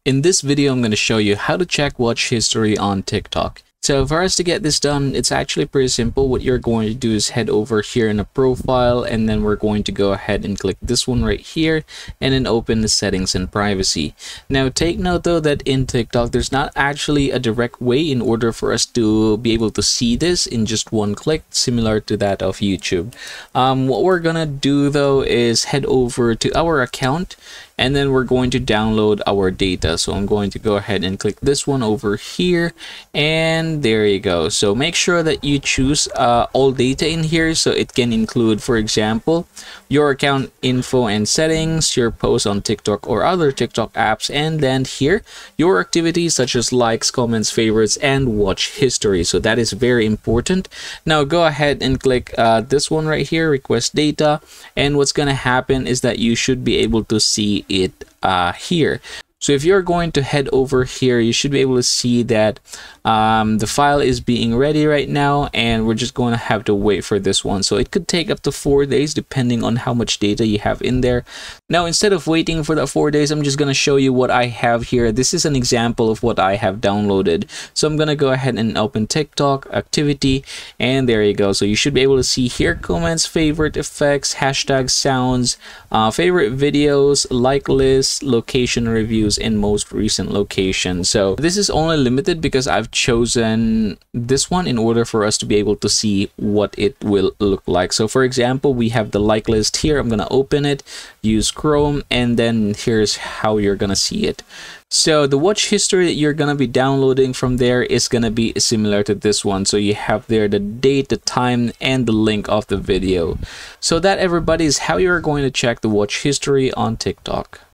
In this video, I'm going to show you how to check watch history on TikTok. So for us to get this done, it's actually pretty simple. What you're going to do is head over here in a profile, and then we're going to go ahead and click this one right here and then open the settings and privacy. Now take note though that in TikTok, there's not actually a direct way in order for us to be able to see this in just one click, similar to that of YouTube. What we're gonna do though is head over to our account, and then we're going to download our data. So I'm going to go ahead and click this one over here, and there you go. So make sure that you choose all data in here, so it can include, for example, your account info and settings, your posts on TikTok or other TikTok apps, and then here your activities such as likes, comments, favorites, and watch history. So that is very important. Now go ahead and click this one right here, request data, and what's going to happen is that you should be able to see it here. So if you're going to head over here, you should be able to see that the file is being ready right now, and we're just going to have to wait for this one. So it could take up to 4 days depending on how much data you have in there. Now instead of waiting for that 4 days, I'm just going to show you what I have here. This is an example of what I have downloaded. So I'm going to go ahead and open TikTok activity, and there you go. So you should be able to see here comments, favorite, effects, hashtags, sounds, favorite videos, like lists, location reviews, and most recent location. So this is only limited because I've chosen this one in order for us to be able to see what it will look like. So for example, we have the like list here. I'm going to open it, use Chrome, and then here's how you're going to see it. So the watch history that you're going to be downloading from there is going to be similar to this one. So you have there the date, the time, and the link of the video. So that, everybody, is how you're going to check the watch history on TikTok.